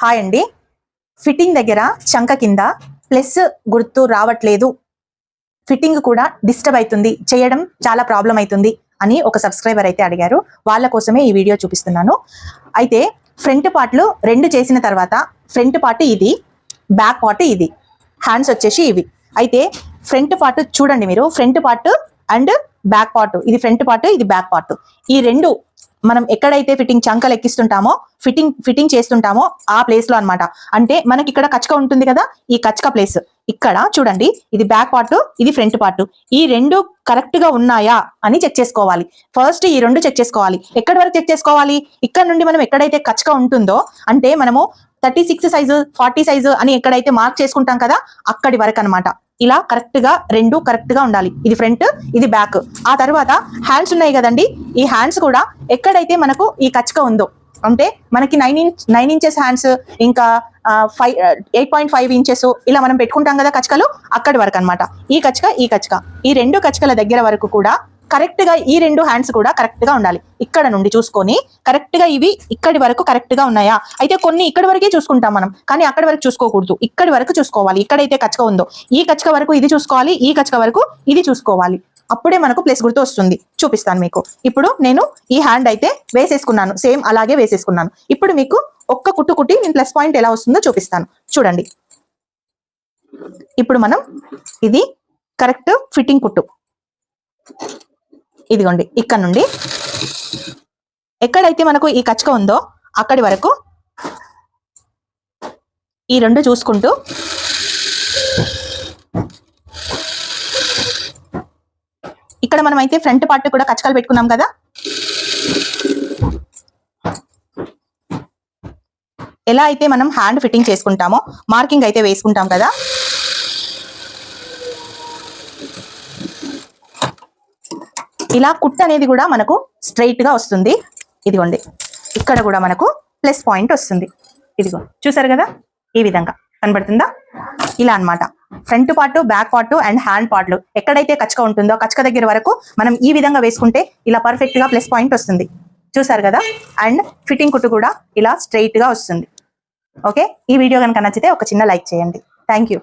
Hi అండి. Fitting దగ్గర చంక కింద ప్లస్ గుర్తు రావట్లేదు, ఫిట్టింగ్ కూడా డిస్టర్బ్ అవుతుంది, చేయడం చాలా ప్రాబ్లం అవుతుంది అని ఒక సబ్స్క్రైబర్ అయితే అడిగారు. వాళ్ళ కోసమే ఈ వీడియో చూపిస్తున్నాను. అయితే ఫ్రంట్ పార్ట్లు రెండు చేసిన తర్వాత ఫ్రంట్ పార్ట్ ఇది, బ్యాక్ పార్ట్ ఇది, హ్యాండ్స్ వచ్చేసి ఇవి. అయితే ఫ్రంట్ పార్ట్ చూడండి మీరు, front part and back part, ఇది ఫ్రంట్ పార్ట్, ఇది బ్యాక్ పార్ట్. ఈ రెండు మనం ఎక్కడైతే ఫిట్టింగ్ చంకలు ఎక్కిస్తుంటామో, ఫిట్టింగ్ చేస్తుంటామో ఆ ప్లేస్ లో అన్నమాట. అంటే మనకి ఇక్కడ కచక ఉంటుంది కదా, ఈ కచక ప్లేస్ ఇక్కడ చూడండి, ఇది బ్యాక్ పార్ట్, ఇది ఫ్రంట్ పార్ట్. ఈ రెండు కరెక్ట్ గా ఉన్నాయా అని చెక్ చేసుకోవాలి. ఫస్ట్ ఈ రెండు చెక్ చేసుకోవాలి. ఎక్కడి వరకు చెక్ చేసుకోవాలి? ఇక్కడ నుండి మనం ఎక్కడైతే కచక ఉంటుందో, అంటే మనము 36 సైజు 40 సైజు అని ఎక్కడైతే మార్క్ చేసుకుంటాం కదా, అక్కడి వరకు అనమాట. ఇలా కరెక్ట్ గా రెండు కరెక్ట్ గా ఉండాలి. ఇది ఫ్రంట్, ఇది బ్యాక్. ఆ తర్వాత హ్యాండ్స్ ఉన్నాయి కదండి, ఈ హ్యాండ్స్ కూడా ఎక్కడైతే మనకు ఈ కచక ఉందో, అంటే మనకి 9 ఇంచెస్ హ్యాండ్స్, ఇంకా 8.5 ఇంచెస్ ఇలా మనం పెట్టుకుంటాం కదా కచకలు, అక్కడి వరకు అనమాట. ఈ కచక ఈ రెండు కచకల దగ్గర వరకు కూడా కరెక్ట్ గా ఈ రెండు హ్యాండ్స్ కూడా కరెక్ట్ గా ఉండాలి. ఇక్కడ నుండి చూసుకొని కరెక్ట్ గా ఇవి ఇక్కడి వరకు కరెక్ట్ గా ఉన్నాయా? అయితే కొన్ని ఇక్కడి వరకే చూసుకుంటాం మనం, కానీ అక్కడి వరకు చూసుకోకూడదు, ఇక్కడి వరకు చూసుకోవాలి. ఇక్కడైతే కచక ఉందో ఈ కచక వరకు ఇది చూసుకోవాలి, ఈ కచక వరకు ఇది చూసుకోవాలి. అప్పుడే మనకు ప్లస్ గుర్తు వస్తుంది. చూపిస్తాను మీకు. ఇప్పుడు నేను ఈ హ్యాండ్ అయితే వేసేసుకున్నాను, సేమ్ అలాగే వేసేసుకున్నాను. ఇప్పుడు మీకు ఒక్క కుట్టు కుట్టి నేను ప్లస్ పాయింట్ ఎలా వస్తుందో చూపిస్తాను. చూడండి, ఇప్పుడు మనం ఇది కరెక్ట్ ఫిట్టింగ్ కుట్టు, ఇదిగోండి, ఇక్కడ నుండి ఎక్కడైతే మనకు ఈ కచక ఉందో అక్కడి వరకు ఈ రెండు చూసుకుంటూ ఇక్కడ మనం అయితే ఫ్రంట్ పార్ట్ కూడా కచకాలు పెట్టుకున్నాం కదా, ఎలా అయితే మనం హ్యాండ్ ఫిట్టింగ్ చేసుకుంటామో మార్కింగ్ అయితే వేసుకుంటాం కదా, ఇలా కుట్ అనేది కూడా మనకు స్ట్రైట్ గా వస్తుంది. ఇదిగోండి, ఇక్కడ కూడా మనకు ప్లస్ పాయింట్ వస్తుంది. ఇదిగో చూసారు కదా, ఈ విధంగా కనబడుతుందా? ఇలా అన్నమాట. Front part, back part and hand పార్ట్లు ఎక్కడైతే కచక ఉంటుందో కచక దగ్గర వరకు మనం ఈ విధంగా వేసుకుంటే ఇలా పర్ఫెక్ట్ గా ప్లస్ పాయింట్ వస్తుంది. చూసారు కదా, అండ్ ఫిట్టింగ్ కుట్టు కూడా ఇలా స్ట్రైట్ గా వస్తుంది. ఓకే, ఈ వీడియో కనుక నచ్చితే ఒక చిన్న లైక్ చేయండి. Thank you.